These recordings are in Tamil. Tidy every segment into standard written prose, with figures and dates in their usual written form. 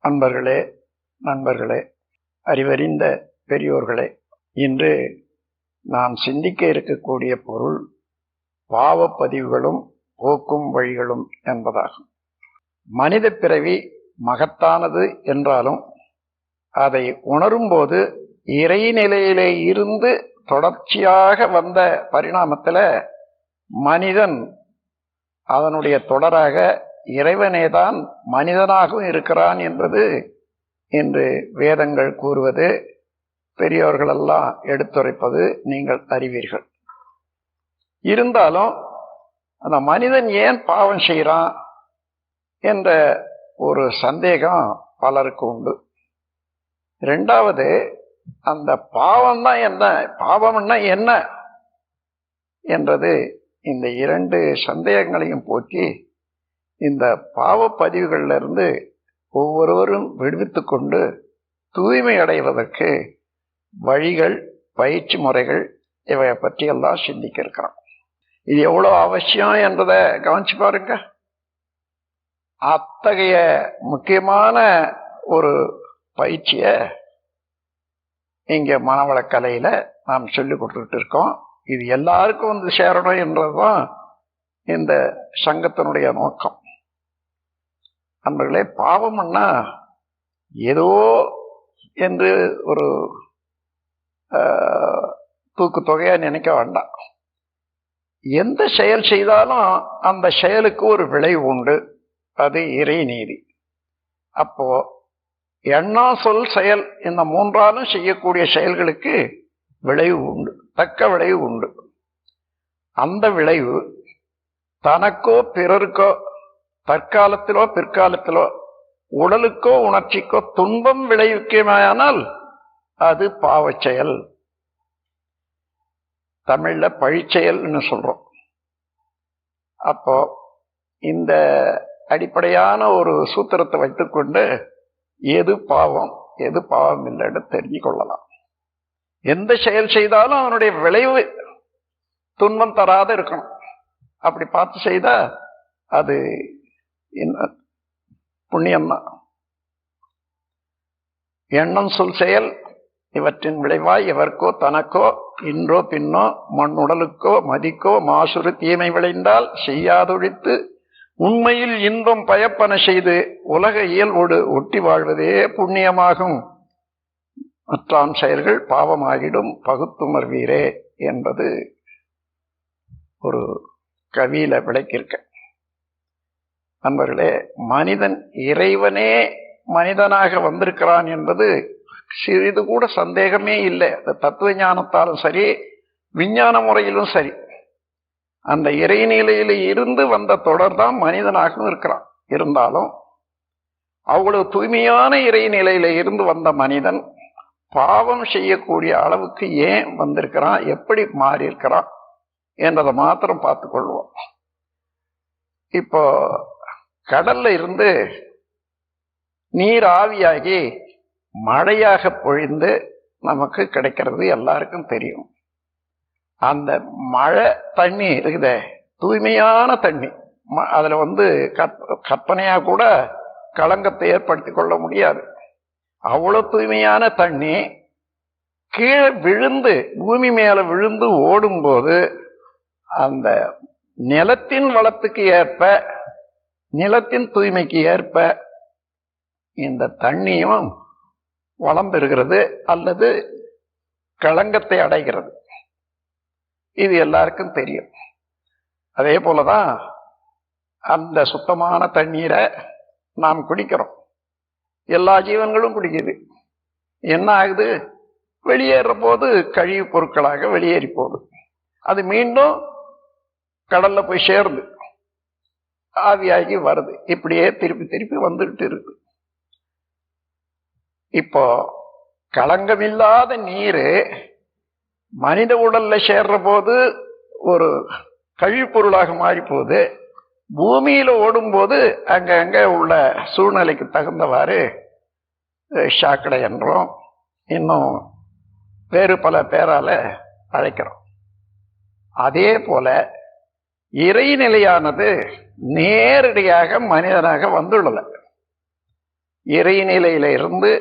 அன்பர்களே, நண்பர்களே, அறிவறிந்த பெரியோர்களே, இன்று நாம் சிந்திக்க இருக்கக்கூடிய பொருள் பாவப்பதிவுகளும் போக்கும் வழிகளும் என்பதாகும். மனித பிறவி மகத்தானது என்றாலும் அதை உணரும்போது இறைநிலையிலே இருந்து தொடர்ச்சியாக வந்த பரிணாமத்தில் மனிதன் அதனுடைய தொடராக இறைவனேதான் மனிதனாகவும் இருக்கிறான் என்பது இன்று வேதங்கள் கூறுவது, பெரியோர்களெல்லாம் எடுத்துரைப்பது நீங்கள் அறிவீர்கள். இருந்தாலும் அந்த மனிதன் ஏன் பாவம் செய்கிறான் என்ற ஒரு சந்தேகம் பலருக்கு உண்டு. இரண்டாவது, அந்த பாவம்னா என்ன, பாவம்னா என்ன என்றது இந்த இரண்டு சந்தேகங்களையும் போக்கி இந்த பாவப்பதிவுகளிலிருந்து ஒவ்வொருவரும் விடுவித்து கொண்டு தூய்மை அடைவதற்கு வழிகள், பயிற்சி முறைகள் இவையை பற்றியெல்லாம் சிந்திக்க இருக்கிறோம். இது எவ்வளோ அவசியம் என்பதை கவனிச்சு பாருங்க. அத்தகைய முக்கியமான ஒரு பயிற்சியை இங்க மனவளக்கலையில நாம் சொல்லிக் கொடுத்துட்டு இருக்கோம். இது எல்லாருக்கும் வந்து சேரணும் என்றதுதான் இந்த சங்கத்தினுடைய நோக்கம். நண்பர்களே, பாவம்னா ஏதோ என்று ஒரு தூக்கு தொகையா நினைக்க வேண்டாம். எந்த செயல் செய்தாலும் அந்த செயலுக்கு ஒரு விளைவு உண்டு. அது இறை நீதி. அப்போ எண்ணம், சொல், செயல் இந்த மூன்றாலும் செய்யக்கூடிய செயல்களுக்கு விளைவு உண்டு, தக்க விளைவு உண்டு. அந்த விளைவு தனக்கோ பிறருக்கோ தற்காலத்திலோ பிற்காலத்திலோ உடலுக்கோ உணர்ச்சிக்கோ துன்பம் விளைவிக்குமானால் அது பாவச் செயல். தமிழ்ல பழிச்செயல்னு சொல்றோம். அப்போ இந்த அடிப்படையான ஒரு சூத்திரத்தை வைத்துக்கொண்டு எது பாவம் எது பாவம் இல்லைன்னு தெரிஞ்சு கொள்ளலாம். எந்த செயல் செய்தாலும் அதனுடைய விளைவு துன்பம் தராத இருக்கணும். அப்படி பார்த்து செய்தா அது புண்ணியம்தான். எண்ணம், சொல், செயல் இவற்றின் விளைவாய் எவர்க்கோ தனக்கோ இன்றோ பின்னோ மண்ணுடலுக்கோ மதிக்கோ மாசுறு தீமை விளைந்தால் செய்யாதொழித்து உண்மையில் இன்பம் பயப்பன செய்து உலக இயல்போடு ஒட்டி வாழ்வதே புண்ணியமாகும். மற்றான் செயல்கள் பாவமாகிடும் பகுத்துமர்வீரே என்பது ஒரு கவியில விளக்கியிருக்க. நண்பர்களே, மனிதன் இறைவனே மனிதனாக வந்திருக்கிறான் என்பது சிறிது கூட சந்தேகமே இல்லை. அது தத்துவ ஞானத்தாலும் சரி, விஞ்ஞான முறையிலும் சரி, அந்த இறைநிலையில இருந்து வந்த தொடர்தான் மனிதனாகவும் இருக்கிறான். இருந்தாலும் அவ்வளவு தூய்மையான இறைநிலையில இருந்து வந்த மனிதன் பாவம் செய்யக்கூடிய அளவுக்கு ஏன் வந்திருக்கிறான், எப்படி மாறி இருக்கிறான் என்றதை மாத்திரம் பார்த்து கொள்வோம். இப்போ கடல்ல இருந்து நீர் ஆவியாகி மழையாக பொழிந்து நமக்கு கிடைக்கிறது எல்லாருக்கும் தெரியும். அந்த மழை தண்ணி இருக்குதே, தூய்மையான தண்ணி. அதுல கற்பனையா கூட களங்கத்தை ஏற்படுத்தி கொள்ள முடியாது. அவ்வளவு தூய்மையான தண்ணி கீழே விழுந்து பூமி மேல விழுந்து ஓடும்போது அந்த நிலத்தின் வளத்துக்கு ஏற்ப, நிலத்தின் தூய்மைக்கு ஏற்ப இந்த தண்ணியும் வளம் பெறுகிறது அல்லது களங்கத்தை அடைகிறது. இது எல்லாருக்கும் தெரியும். அதே போலதான் அந்த சுத்தமான தண்ணீரை நாம் குடிக்கிறோம். எல்லா ஜீவன்களும் குடிக்குது. என்ன ஆகுது? வெளியேற போது கழிவு பொருட்களாக வெளியேறி போகுது. அது மீண்டும் கடல்ல போய் சேர்ந்து ஆவியாகி வருது. இப்படியே திருப்பி திருப்பி வந்துகிட்டு இருக்கு. இப்போ களங்கமில்லாத நீர் மனித உடல்ல சேர்ற போது ஒரு கழிவு பொருளாக மாறி போகுது. பூமியில ஓடும் போது அங்க உள்ள சூழ்நிலைக்கு தகுந்தவாறு சாக்கடை என்றோம், இன்னும் வேறு பல பேரால அழைக்கிறோம். அதே போல இறைநிலையானது நேரடியாக மனிதனாக வந்துள்ளது. இறைநிலையில இருந்து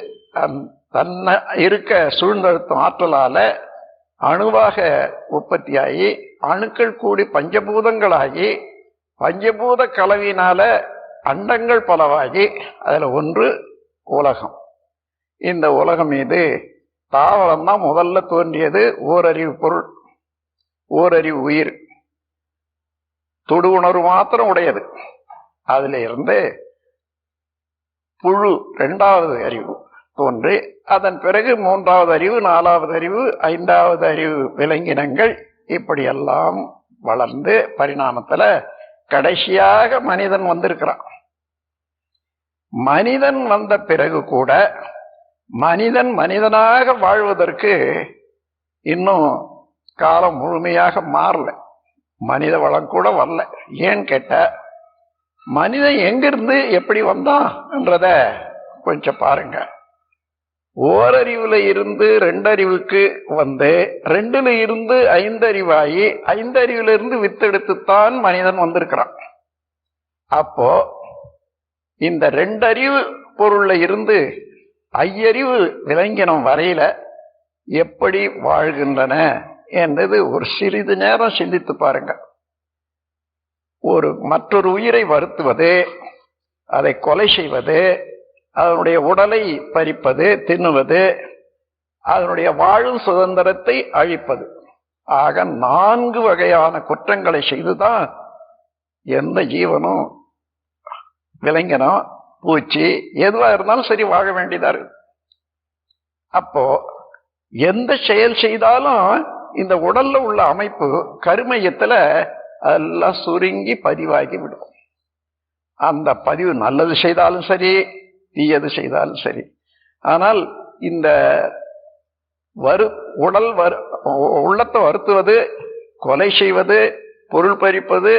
தன்னை இருக்க சூழ்நிறுத்தும் ஆற்றலால அணுவாக உற்பத்தியாகி அணுக்கள் கூடி பஞ்சபூதங்களாகி பஞ்சபூத கலவினால அண்டங்கள் பலவாகி அதுல ஒன்று உலகம். இந்த உலகம் மீது தாவரம் தான் முதல்ல தோன்றியது. ஓரறிவு பொருள், ஓரறிவு உயிர், தொடு உணர்வு மாத்திரம் உடையது. அதுல இருந்து புழு இரண்டாவது அறிவு தோன்றி அதன் பிறகு மூன்றாவது அறிவு, நாலாவது அறிவு, ஐந்தாவது அறிவு விலங்கினங்கள் இப்படியெல்லாம் வளர்ந்து பரிணாமத்துல கடைசியாக மனிதன் வந்திருக்கிறான். மனிதன் வந்த பிறகு கூட மனிதன் மனிதனாக வாழ்வதற்கு இன்னும் காலம் முழுமையாக மாறல. மனித வளம் கூட வரல. ஏன்னு கேட்ட மனிதன் எங்கிருந்து எப்படி வந்தான் என்றத கொஞ்சம் பாருங்க. ஓரறிவுல இருந்து ரெண்டறிவுக்கு வந்து, ரெண்டுல இருந்து ஐந்தறிவாகி, ஐந்தறிவுல இருந்து வித்தெடுத்துத்தான் மனிதன் வந்திருக்கிறான். அப்போ இந்த ரெண்டறிவு பொருள்ல இருந்து ஐயறிவு விலங்கினம் வரையில எப்படி வாழ்கின்றன என்றது ஒரு சிறிது நேரம் சிந்தித்து பாருங்க. ஒரு மற்றொரு உயிரை வருத்துவது, அதை கொலை செய்வது, அதனுடைய உடலை பறிப்பது, தின்னுவது, அதனுடைய வாழும் சுதந்திரத்தை அழிப்பது ஆக 4 வகையான குற்றங்களை செய்துதான் எந்த ஜீவனும் விலங்கினம் பூச்சி எதுவா இருந்தாலும் சரி வாழ வேண்டியதா இருக்கு. அப்போ எந்த செயல் செய்தாலும் இந்த உடல்ல உள்ள அமைப்பு கருமையத்துல அதெல்லாம் சுருங்கி பதிவாகி விடும். அந்த பதிவு நல்லது செய்தாலும் சரி, தீயது செய்தாலும் சரி. ஆனால் இந்த உள்ளத்தை வருத்துவது, கொலை செய்வது, பொருள் பறிப்பது,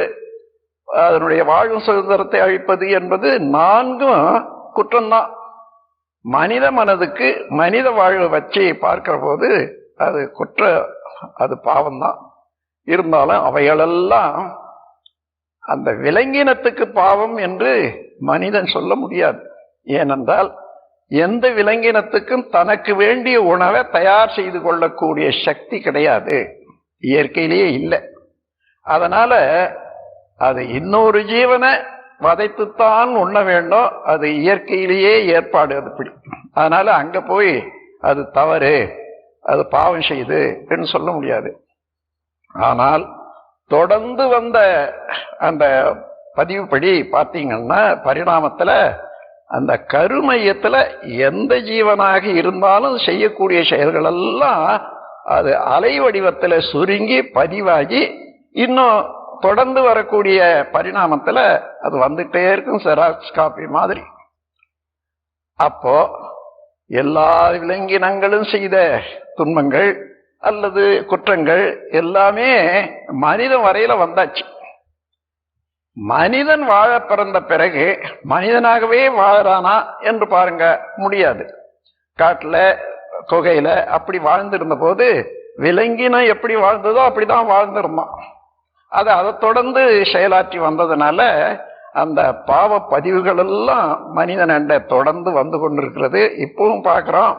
அதனுடைய வாழும் சுதந்திரத்தை அழிப்பது என்பது 4ம் குற்றம்தான். மனித மனதுக்கு மனித வாழ்வை வச்சு பார்க்கிற போது அது அது பாவம்தான். இருந்தாலும் அவைகளெல்லாம் அந்த விலங்கினத்துக்கு பாவம் என்று மனிதன் சொல்ல முடியாது. ஏனென்றால் எந்த விலங்கினத்துக்கும் தனக்கு வேண்டிய உணவை தயார் செய்து கொள்ளக்கூடிய சக்தி கிடையாது, இயற்கையிலேயே இல்லை. அதனால அது இன்னொரு ஜீவனை வதைத்துத்தான் உண்ண வேண்டும். அது இயற்கையிலேயே ஏற்பாடு. அது பிடிக்கும். அதனால அங்க போய் அது தவறு, அது பாவம் செய்து என்று சொல்ல முடியாது. ஆனால் தொடர்ந்து வந்த அந்த பதிவுப்படி பார்த்தீங்கன்னா பரிணாமத்துல அந்த கருமையத்துல எந்த ஜீவனாக இருந்தாலும் செய்யக்கூடிய செயல்கள் எல்லாம் அது அலை வடிவத்துல சுருங்கி பதிவாகி இன்னும் தொடர்ந்து வரக்கூடிய பரிணாமத்துல அது வந்துட்டே இருக்கும், செராக்ஸ் காப்பி மாதிரி. அப்போ எல்லா விலங்கினங்களும் செய்த துன்பங்கள் அல்லது குற்றங்கள் எல்லாமே மனிதன் வரையில வந்தாச்சு. மனிதன் வாழ பிறந்த பிறகு மனிதனாகவே வாழறானா என்று பாருங்க, முடியாது. காட்டுல குகையில அப்படி வாழ்ந்திருந்த போது விலங்கினம் எப்படி வாழ்ந்ததோ அப்படிதான் வாழ்ந்திருந்தான். அதை தொடர்ந்து செயலாற்றி வந்ததுனால அந்த பாவ பதிவுகள் எல்லாம் மனிதன் தொடர்ந்து வந்து கொண்டிருக்கிறது. இப்பவும் பார்க்கிறோம்.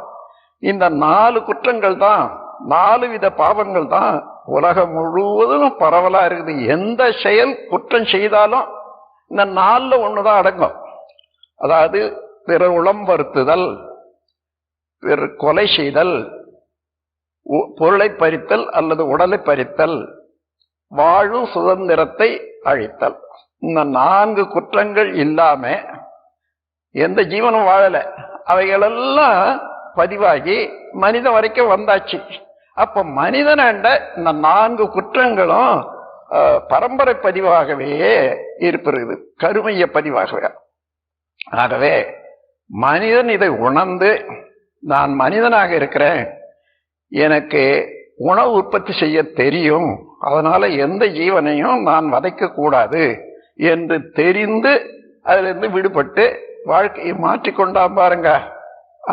இந்த 4 குற்றங்கள் தான், 4 வித பாவங்கள் தான் உலகம் முழுவதும் பரவலா இருக்குது. எந்த செயல் குற்றம் செய்தாலும் இந்த 4ல ஒண்ணுதான் அடங்கும். அதாவது பிற உளம் வருத்துதல், பிற கொலை செய்தல், பொருளை பறித்தல் அல்லது உடலை பறித்தல், வாழும் சுதந்திரத்தை அழித்தல். இந்த 4 குற்றங்கள் இல்லாம எந்த ஜீவனும் வாழல. அவைகளெல்லாம் பதிவாகி மனிதன் வரைக்கும் வந்தாச்சு. அப்ப மனிதனாண்ட இந்த 4 குற்றங்களும் பரம்பரை பதிவாகவே இருப்பது, கருமைய பதிவாகவே. ஆகவே மனிதன் இதை உணர்ந்து நான் மனிதனாக இருக்கிறேன், எனக்கு உணவு உற்பத்தி செய்ய தெரியும், அதனால எந்த ஜீவனையும் நான் வதைக்க கூடாது என்று தெரிந்து அதிலிருந்து விடுபட்டு வாழ்க்கையை மாற்றிக்கொண்டான் பாருங்க,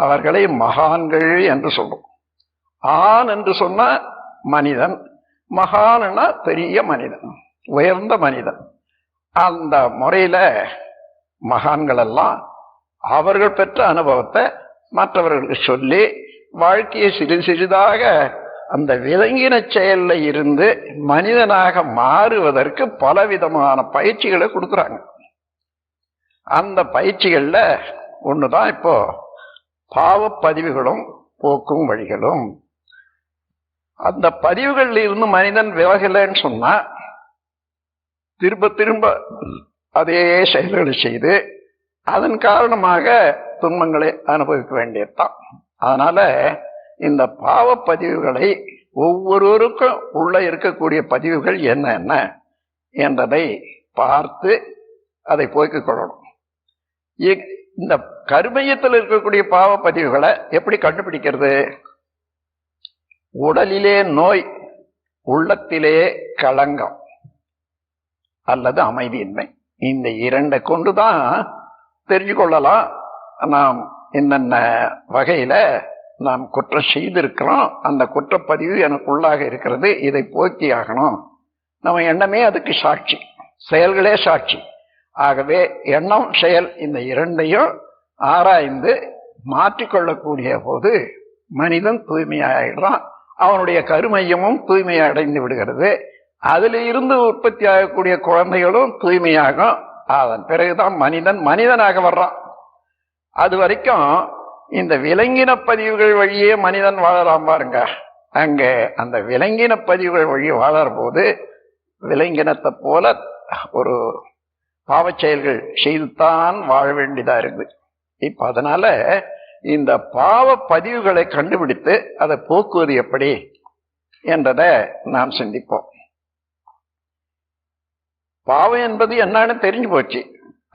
அவர்களை மகான்கள் என்று சொல்றோம். ஆண் என்று சொன்ன மனிதன், மகான்னா பெரிய மனிதன், உயர்ந்த மனிதன். அந்த முறையில மகான்கள் எல்லாம் அவர்கள் பெற்ற அனுபவத்தை மற்றவர்களுக்கு சொல்லி வாழ்க்கையை சிறிது சிறிதாக அந்த விலங்கின செயல்ல இருந்து மனிதனாக மாறுவதற்கு பலவிதமான பயிற்சிகளை கொடுக்குறாங்க. அந்த பயிற்சிகள்ல ஒண்ணுதான் இப்போ பாவப்பதிவுகளும் போக்கும் வழிகளும். அந்த பதிவுகள்ல இருந்து மனிதன் விலகலைன்னு சொன்னா திரும்ப திரும்ப அதே செயல்களை செய்து அதன் காரணமாக துன்பங்களை அனுபவிக்க வேண்டியதுதான். அதனால இந்த பாவ பதிவுகளை ஒவ்வொருவருக்கும் உள்ள இருக்கக்கூடிய பதிவுகள் என்ன என்றதை பார்த்து அதை போய்க் கொள்ளணும். இந்த கருமையத்தில் இருக்கக்கூடிய பாவ பதிவுகளை எப்படி கண்டுபிடிக்கிறது? உடலிலே நோய், உள்ளத்திலே களங்கம் அல்லது அமைதியின்மை, இந்த இரண்டை கொண்டுதான் தெரிஞ்சு கொள்ளலாம் நாம் என்னென்ன வகையில நாம் குற்றம் செய்திருக்கிறோம், அந்த குற்றப்பதிவு எனக்குள்ளாக இருக்கிறது, இதை போக்கி ஆகணும். நம்ம எண்ணமே அதுக்கு சாட்சி, செயல்களே சாட்சி. ஆகவே எண்ணம் செயல் இந்த இரண்டையும் ஆராய்ந்து மாற்றிக்கொள்ளக்கூடிய போது மனிதன் தூய்மையாயிடுறான். அவனுடைய கருமையமும் தூய்மையை அடைந்து விடுகிறது. அதில் இருந்து உற்பத்தி ஆகக்கூடிய குழந்தைகளும் தூய்மையாகும். அதன் பிறகுதான் மனிதன் மனிதனாக வர்றான். அது வரைக்கும் இந்த விலங்கின பதிவுகள் வழியே மனிதன் வாழலாம் பாருங்க. அங்க அந்த விலங்கின பதிவுகள் வழி வாழற போது விலங்கினத்தை போல ஒரு பாவச் செயல்கள் செய்துத்தான் வாழ வேண்டியதா இருக்குது. இப்ப அதனால இந்த பாவ பதிவுகளை கண்டுபிடித்து அதை போக்குவது எப்படி என்றதை நாம் சிந்திப்போம். பாவம் என்பது என்னன்னு தெரிஞ்சு போச்சு.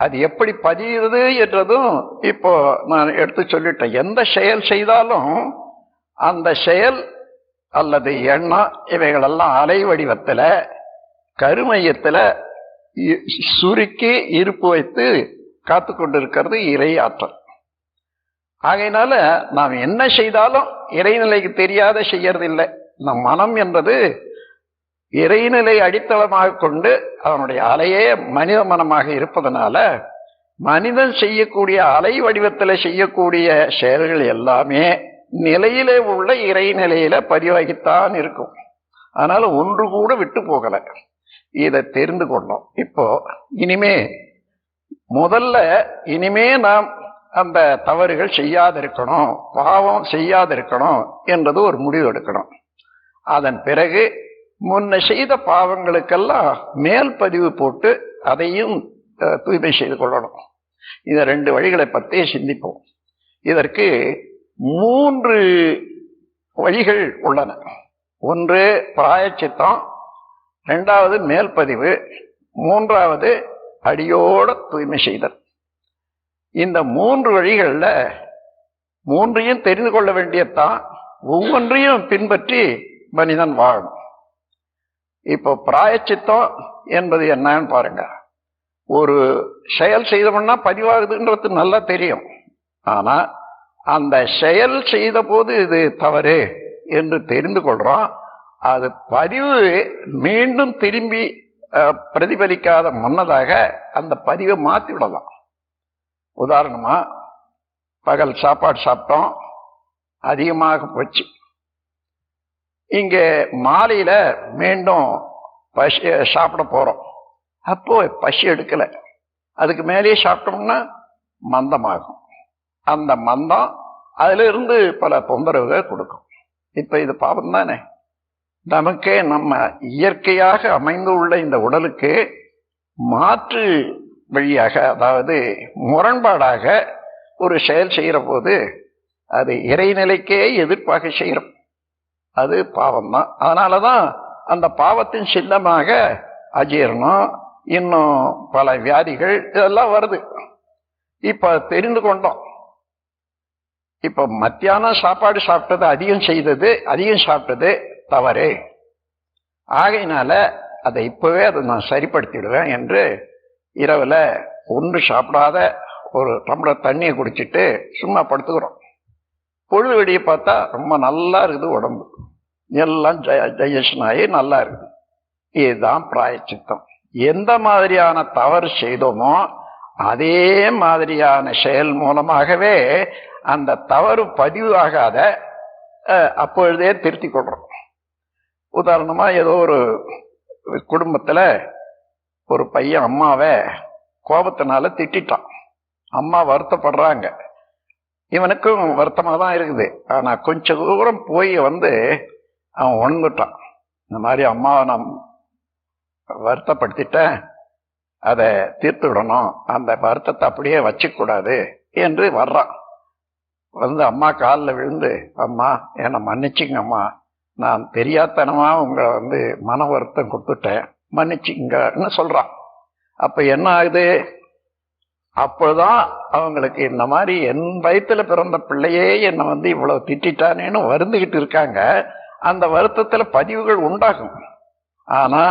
அது எப்படி பதியுது என்றதும் இப்போ நான் எடுத்து சொல்லிட்டேன். எந்த செயல் செய்தாலும் அந்த செயல் அல்லது எண்ணம் இவைகளெல்லாம் அலை வடிவத்துல கருமையத்துல சுருக்கி இருப்பு வைத்து காத்து கொண்டிருக்கிறது இறை ஆற்றல். ஆகையினால நாம் என்ன செய்தாலும் இறைநிலைக்கு தெரியாத செய்யறது இல்லை. நம் மனம் என்பது இறைநிலை அடித்தளமாக கொண்டு அவனுடைய அலையே மனித மனமாக இருப்பதனால மனிதன் செய்யக்கூடிய அலை வடிவத்தில் செய்யக்கூடிய செயல்கள் எல்லாமே நிலையிலே உள்ள இறைநிலையில பதிவாகித்தான் இருக்கும். அதனால ஒன்று கூட விட்டு போகல. இதை தெரிந்து கொண்டோம். இப்போ இனிமே நாம் அந்த தவறுகள் செய்யாதிருக்கணும், பாவம் செய்யாதிருக்கணும் என்றது ஒரு முடிவு எடுக்கணும். அதன் பிறகு முன்ன செய்த பாவங்களுக்கெல்லாம் மேல் பதிவு போட்டு அதையும் தூய்மை செய்து கொள்ளணும். இந்த ரெண்டு வழிகளை பற்றி சிந்திப்போம். இதற்கு 3 வழிகள் உள்ளன. ஒன்று பிராயச்சித்தம், 2வது மேல் பதிவு, 3வது அடியோட தூய்மை செய்தல். இந்த 3 வழிகள்ல 3ஐயும் தெரிந்து கொள்ள வேண்டியதான். ஒவ்வொன்றையும் பின்பற்றி மனிதன் வாழணும். இப்போ பிராயச்சித்தம் என்பது என்னன்னு பாருங்க. ஒரு செயல் செய்தோம்னா பதிவாகுதுன்றது நல்லா தெரியும். ஆனா அந்த செயல் செய்த போது இது தவறு என்று தெரிந்து கொள்றோம். அது பதிவு மீண்டும் திரும்பி பிரதிபலிக்காத முன்னதாக அந்த பதிவை மாற்றி விடலாம். உதாரணமா, பகல் சாப்பாடு சாப்பிட்டோம், அதிகமாக போச்சு. இங்க மாலையில மீண்டும் பசி சாப்பிட போறோம். அப்போ பசி எடுக்கல, அதுக்கு மேலேயே சாப்பிட்டோம்னா மந்தமாகும். அந்த மந்தம் அதுல இருந்து பல தொந்தரவுகள் கொடுக்கும். இப்ப இது பாவம் தானே. நமக்கே நம்ம இயற்கையாக அமைந்துள்ள இந்த உடலுக்கு மாற்று வழியாக, அதாவது முரண்பாடாக ஒரு செயல் செய்யற போது அது இறைநிலைக்கே எதிர்ப்பாக செய்யறோம். அது பாவம் தான். அதனாலதான் அந்த பாவத்தின் சின்னமாக அஜீரணம், இன்னும் பல வியாதிகள் இதெல்லாம் வருது. இப்ப தெரிந்து கொண்டோம். இப்ப மத்தியானம் சாப்பாடு சாப்பிட்டது அதிகம் சாப்பிட்டது தவறு. ஆகையினால அதை இப்பவே அதை நான் சரிப்படுத்திடுவேன் என்று இரவுல ஒன்று சாப்பிடாத ஒரு டம்ளர் தண்ணியை குடிச்சிட்டு சும்மா படுத்துக்கிறோம். பொழுது வெடியை பார்த்தா ரொம்ப நல்லா இருக்குது, உடம்பு எல்லாம் டைஜஷன் ஆகி நல்லா இருக்குது. இதுதான் பிராயச்சித்தம். எந்த மாதிரியான தவறு செய்தோமோ அதே மாதிரியான செயல் மூலமாகவே அந்த தவறு பதிவு ஆகாத அப்பொழுதே திருத்திக் கொள்றோம். உதாரணமா ஏதோ ஒரு குடும்பத்துல ஒரு பையன் அம்மாவை கோபத்தினால திட்டான். அம்மா வருத்தப்படுறாங்க, இவனுக்கும் வருத்தமா தான் இருக்குது. ஆனா கொஞ்ச தூரம் போய் அவன் உணர்ந்துட்டான், இந்த மாதிரி அம்மாவை நான் வருத்தப்படுத்திட்டேன், அதை தீர்த்து விடணும், அந்த வருத்தத்தை அப்படியே வச்சுக்கூடாது என்று வர்றான். அம்மா காலில் விழுந்து, அம்மா என்னை மன்னிச்சுங்க அம்மா, நான் தெரியாதனமா உங்களை மன வருத்தம் கொடுத்துட்டேன், மன்னிச்சுங்கன்னு சொல்றான். அப்ப என்ன ஆகுது? அப்போதான் அவங்களுக்கு இந்த மாதிரி என் வயிற்றுல பிறந்த பிள்ளையே என்னை இவ்வளவு திட்டானேன்னு வருந்துகிட்டு இருக்காங்க. அந்த வருத்தத்துல பதிவுகள் உண்டாகும். ஆனா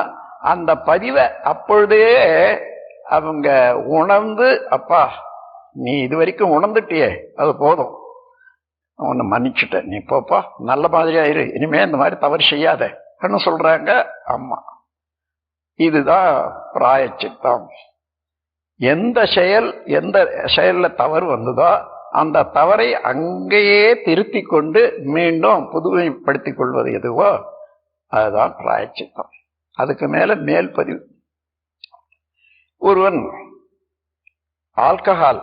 அந்த பதிவை அப்பொழுதே அவங்க உணர்ந்து, அப்பா நீ இது வரைக்கும் உணர்ந்துட்டியே, அது போதும், உன்னை மன்னிச்சுட்ட, நீ போப்பா, நல்ல மாதிரி ஆயிரு, இனிமே இந்த மாதிரி தவறு செய்யாத சொல்றாங்க அம்மா. இதுதான் பிராயச்சித்தம். எந்த செயல்ல தவறு வந்ததோ அந்த தவறை அங்கேயே திருத்தி கொண்டு மீண்டும் புதுமைப்படுத்திக் கொள்வது எதுவோ அதுதான் பிராயச்சித்தம். அதுக்கு மேல் பதிவு. ஒருவன் ஆல்கஹால்,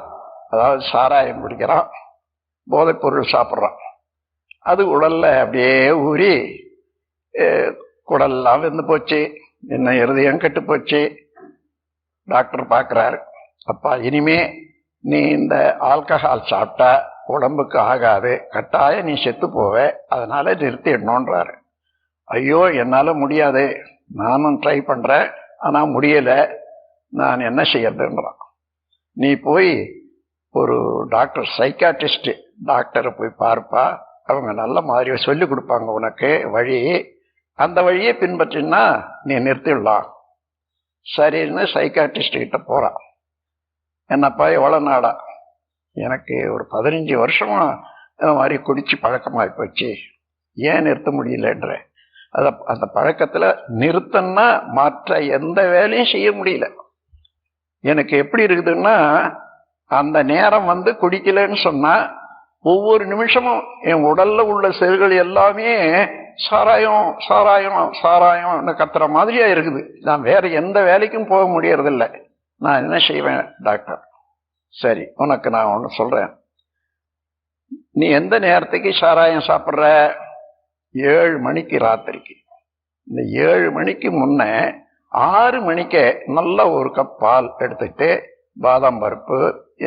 அதாவது சாராயம் குடிக்கிறான், போதைப் பொருள் சாப்பிட்றான். அது உடல்ல அப்படியே ஊறி குடல்லாம் வெந்து போச்சு, என்ன இருதயம் கெட்டு போச்சு. டாக்டர் பார்க்கிறாரு, அப்பா இனிமே நீ இந்த ஆல்கஹால் சாப்பிட்டா உடம்புக்கு ஆகாது, கட்டாயம் நீ செத்து போவ, அதனால நிறுத்திடணுன்றாரு. ஐயோ என்னால முடியாது, நானும் ட்ரை பண்றேன், ஆனா முடியல, நான் என்ன செய்யறதுன்றான். நீ போய் ஒரு டாக்டர், சைக்காட்ரிஸ்ட் டாக்டரை போய் பார்ப்பா, அவங்க நல்ல மாதிரி சொல்லி கொடுப்பாங்க உனக்கு வழி, அந்த வழியை பின்பற்றினா நீ நிறுத்திடலாம். சரின்னு சைக்காட்ரிஸ்ட் கிட்ட போறான். என்னப்பா எவ்வளவு நாடா? எனக்கு ஒரு 15 வருஷமா இந்த மாதிரி குடிச்சு பழக்கமாகி போச்சு, ஏன் நிறுத்த முடியலன்ற. அந்த பழக்கத்துல நிறுத்தன்னா மற்ற எந்த வேலையும் செய்ய முடியல. எனக்கு எப்படி இருக்குதுன்னா, அந்த நேரம் குடிக்கலன்னு சொன்னா ஒவ்வொரு நிமிஷமும் என் உடல்ல உள்ள செல்கள் எல்லாமே சாராயம் சாராயம் சாராயம் கத்துற மாதிரியா இருக்குது. நான் வேற எந்த வேலைக்கும் போக முடியறதில்லை. நான் என்ன செய்வேன் டாக்டர்? சரி, உனக்கு நான் ஒன்று சொல்றேன். நீ எந்த நேரத்துக்கு சாராயம் சாப்பிட்ற? 7 மணிக்கு ராத்திரிக்கு. இந்த 7 மணிக்கு முன்ன 6 மணிக்கு நல்ல ஒரு கப் பால் எடுத்துட்டு பாதாம் பருப்பு,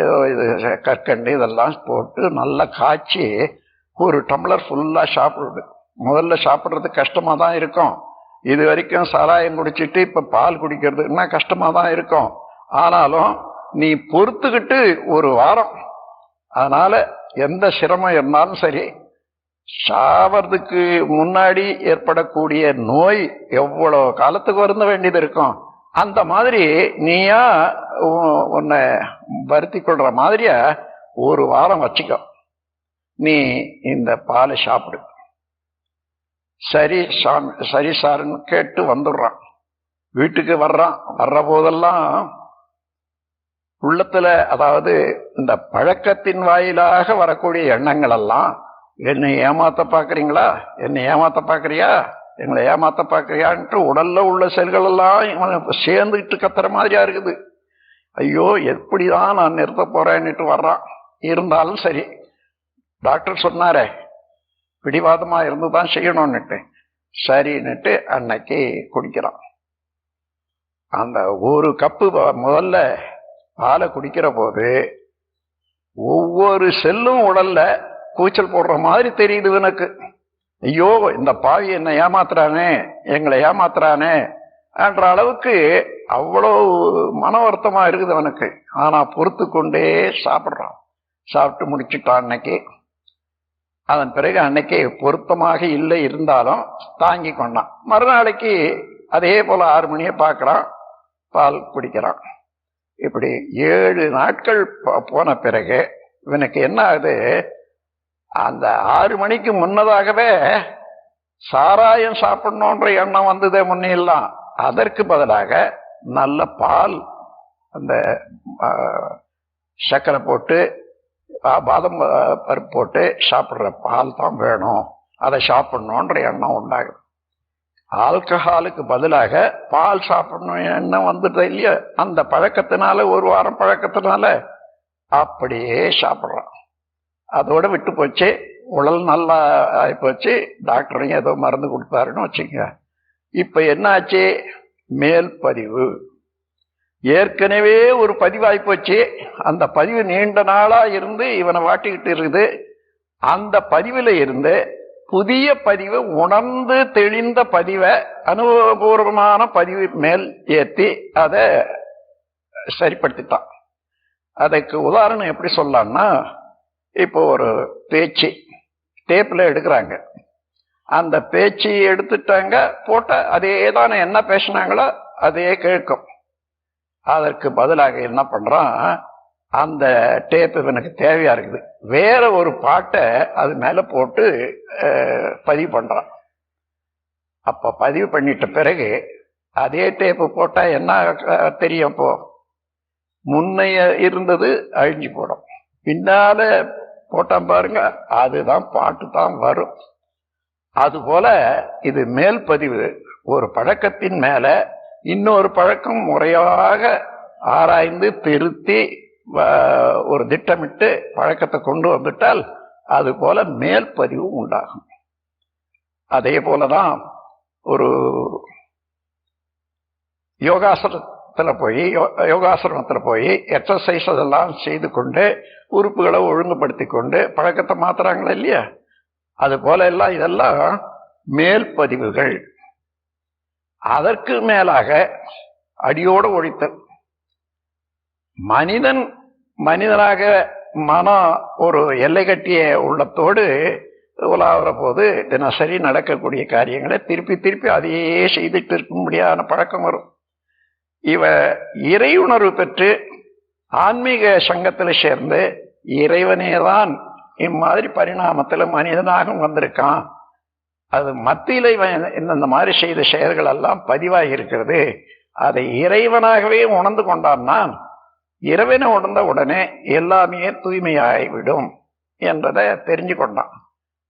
ஏதோ இது கற்கண்டு இதெல்லாம் போட்டு நல்லா காய்ச்சி ஒரு டம்ளர் ஃபுல்லா சாப்பிடுது. முதல்ல சாப்பிட்றது கஷ்டமா தான் இருக்கும். இது வரைக்கும் சாராயம் குடிச்சிட்டு இப்ப பால் குடிக்கிறதுன்னா கஷ்டமா தான் இருக்கும். ஆனாலும் நீ பொறுத்துக்கிட்டு ஒரு வாரம், அதனால எந்த சிரமம் இருந்தாலும் சரி, சாவறதுக்கு முன்னாடி ஏற்படக்கூடிய நோய் எவ்வளவு காலத்துக்கு வருந்த வேண்டியது இருக்கும். அந்த மாதிரி நீயா உன்னை வருத்தி கொள்ற மாதிரியா ஒரு வாரம் வச்சுக்கோ, நீ இந்த பாலை சாப்பிடு. சரி சார்ன்னு கேட்டு வந்துடுறான். வீட்டுக்கு வர்றான். வர்ற போதெல்லாம் உள்ளத்துல, அதாவது இந்த பழக்கத்தின் வாயிலாக வரக்கூடிய எண்ணங்கள் எல்லாம், என்னை ஏமாத்த பாக்குறீங்களா, என்னை ஏமாத்த பாக்குறியா, எங்களை ஏமாத்த பாக்குறியான்ட்டு உடல்ல உள்ள செல்கள் எல்லாம் சேர்ந்துட்டு கத்துற மாதிரியா இருக்குது. ஐயோ எப்படிதான் நான் நிறுத்த போறேன்னுட்டு வர்றான். இருந்தாலும் சரி, டாக்டர் சொன்னாரே பிடிவாதமா இருந்துதான் செய்யணும்னுட்டு சரின்னுட்டு அன்னைக்கு குடிக்கிறான். அந்த ஒரு கப்பு முதல்ல பாலை குடிக்கிற போது ஒவ்வொரு செல்லும் உடல்ல கூச்சல் போடுற மாதிரி தெரியுது எனக்கு. ஐயோ இந்த பாவி என்னை ஏமாத்துறானே, எங்களை ஏமாத்துறானே என்ற அளவுக்கு அவ்வளவு மன வருத்தமா இருக்குது அவனுக்கு. ஆனா பொறுத்து கொண்டே சாப்பிட்றான். சாப்பிட்டு முடிச்சுட்டான் அன்னைக்கு. அதன் பிறகு அன்னைக்கு பொருத்தமாக இல்லை, இருந்தாலும் தாங்கி கொண்டான். மறுநாளைக்கு அதே போல 6 மணியை பார்க்கறான், பால் குடிக்கிறான். இப்படி 7 நாட்கள் போன பிறகு இவனுக்கு என்ன ஆகுது, அந்த 6 மணிக்கு முன்னதாகவே சாராயம் சாப்பிடணுன்ற எண்ணம் வந்ததே முன்னெல்லாம். அதற்கு பதிலாக நல்ல பால், அந்த சர்க்கரை போட்டு பாதம் பருப்பு போட்டு சாப்பிட்ற பால் தான் வேணும், அதை சாப்பிடணுன்ற எண்ணம் உண்டாகுது. ஆல்கஹாலுக்கு பதிலாக பால் சாப்பிடணும் எண்ணம் வந்துடுது இல்லையா, அந்த பழக்கத்தினால ஒரு வாரம் பழக்கத்தினால அப்படியே சாப்பிட்றான். அதோட விட்டு போச்சு, உடல் நல்லா ஆகிப்போச்சு, டாக்டரையும் ஏதோ மருந்து கொடுத்தாருன்னு வச்சுங்க. இப்ப என்ன ஆச்சு, மேல் பதிவு ஏற்கனவே ஒரு பதிவாகி போச்சு. அந்த பதிவு நீண்ட நாளா இருந்து இவனை வாட்டிக்கிட்டு இருக்குது. அந்த பதிவுல இருந்து புதிய பதிவு, உணர்ந்து தெளிந்த பதிவை, அனுபவபூர்வமான பதிவு மேல் ஏற்றி அதை சரிப்படுத்திட்டான். அதுக்கு உதாரணம் எப்படி சொல்லலாம்னா, இப்போ ஒரு பேச்சு டேப்ல எடுக்கிறாங்க, அந்த பேச்சு எடுத்துட்டாங்க, போட்ட அதே தானே என்ன பேசினாங்களோ அதே கேட்கும். அதற்கு பதிலாக என்ன பண்றான், அந்த டேப் இவனுக்கு தேவையா இருக்குது, வேற ஒரு பாட்டை அது மேல போட்டு பதிவு பண்றான். அப்ப பதிவு பண்ணிட்ட பிறகு அதே டேப்பு போட்டா என்ன தெரியும், அப்போ முன்னைய இருந்தது அழிஞ்சு போடும், பின்னால போட்டான் பாருங்க, அதுதான் பாட்டு தான் வரும். அதுபோல இது மேல் பதிவு. ஒரு பழக்கத்தின் மேல இன்னொரு பழக்கம் முறையாக ஆராய்ந்து திருத்தி ஒரு திட்டமிட்டு பழக்கத்தை கொண்டு வந்துட்டால் அது போல மேல் பதிவு உண்டாகும். அதே போலதான் ஒரு யோகாசிரமத்துல போய் எக்ஸசைஸ் அதெல்லாம் செய்து கொண்டு உறுப்புகளை ஒழுங்குபடுத்தி கொண்டு பழக்கத்தை மாத்துறாங்களா இல்லையா, அது போல எல்லாம் இதெல்லாம் மேல் பதிவுகள். அதற்கு மேலாக அடியோடு ஒழித்தல். மனிதனாக மனம் ஒரு எல்லை கட்டிய உள்ளத்தோடு உலாகிற போது தினசரி நடக்கக்கூடிய காரியங்களை திருப்பி திருப்பி அதையே செய்துட்டு இருக்க முடியாத பழக்கம் வரும். இவ இறை உணர்வு பெற்று ஆன்மீக சங்கத்தில் சேர்ந்து இறைவனேதான் இம்மாதிரி பரிணாமத்தில் மனிதனாக வந்திருக்கான், அது மத்தியில இந்த மாதிரி செய்த செயல்கள் எல்லாம் பதிவாகி இருக்கிறது, அதை இறைவனாகவே உணர்ந்து கொண்டான்னா இறைவனை உணர்ந்த உடனே எல்லாமே தூய்மையாகிவிடும் என்றதை தெரிஞ்சு கொண்டான்.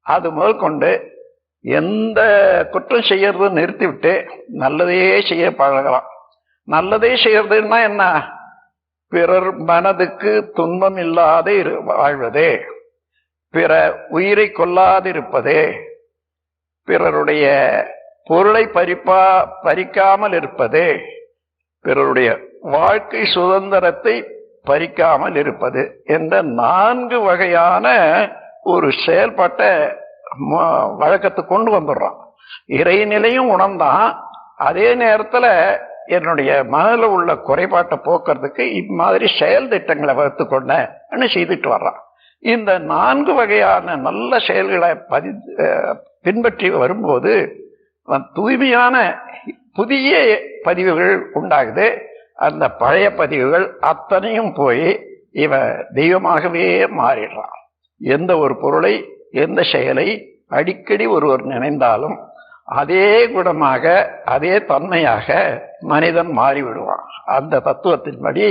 அது முதல் கொண்டு எந்த குற்றம் செய்யறது நிறுத்திவிட்டு நல்லதே செய்ய பழகலாம். நல்லதே செய்யறதுன்னா என்ன, பிறர் மனதுக்கு துன்பம் இல்லாத வாழ்வது, பிற உயிரை கொல்லாதிருப்பது, பிறருடைய பொருளை பறிக்காமல் இருப்பது, பிறருடைய வாழ்க்கை சுதந்திரத்தை பறிக்காமல் இருப்பது என்ற 4 வகையான ஒரு செயல்பாட்டை வழக்கத்தை கொண்டு வந்துடுறான். இறைநிலையும் உணர்ந்தான், அதே நேரத்துல என்னுடைய மனதில் உள்ள குறைபாட்டை போக்குறதுக்கு இம்மாதிரி செயல் திட்டங்களை வகுத்து கொண்டு செய்துட்டு வர்றான். இந்த 4 வகையான நல்ல செயல்களை பின்பற்றி வரும்போது தூய்மையான புதிய பதிவுகள் உண்டாகுது. அந்த பழைய பதிவுகள் அத்தனையும் போய் இவ தெய்வமாகவே மாறிடுறான். எந்த ஒரு பொருளை, எந்த செயலை அடிக்கடி ஒருவர் நினைந்தாலும் அதே குணமாக அதே தன்மையாக மனிதன் மாறிவிடுவான். அந்த தத்துவத்தின்படி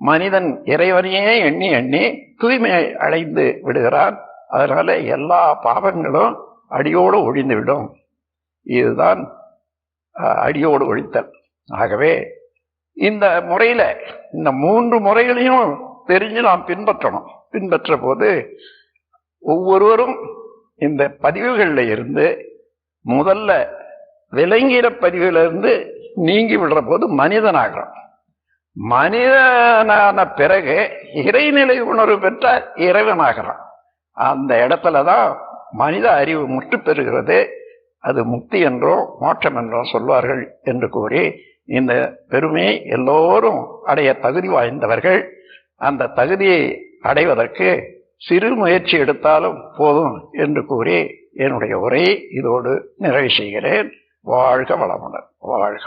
மனிதன் இறைவனையே எண்ணி எண்ணி தூய்மை அடைந்து விடுகிறான். அதனால எல்லா பாவங்களும் அடியோடு ஒழிந்துவிடும். இதுதான் அடியோடு ஒழித்தல். ஆகவே இந்த முறையில இந்த 3 முறைகளையும் தெரிஞ்சு நாம் பின்பற்றணும். பின்பற்ற போது ஒவ்வொருவரும் இந்த பதிவுகள்ல இருந்து முதல்ல விலங்கிற பதிவிலிருந்து நீங்கி விடுற போது மனிதனாகிறான். மனிதனான பிறகு இறைநிலை உணர்வு பெற்ற இறைவனாகிறான். அந்த இடத்துலதான் மனித அறிவு முற்று பெறுகிறது. அது முக்தி என்றோ மோட்சம் என்றோ சொல்வார்கள் என்று கூறி இந்த பெருமையை எல்லோரும் அடைய தகுதி வாய்ந்தவர்கள். அந்த தகுதியை அடைவதற்கு சிறு முயற்சி எடுத்தாலும் போதும் என்று கூறி என்னுடைய உரையை இதோடு நிறைவு செய்கிறேன். வாழ்க வளமுடன். வாழ்க.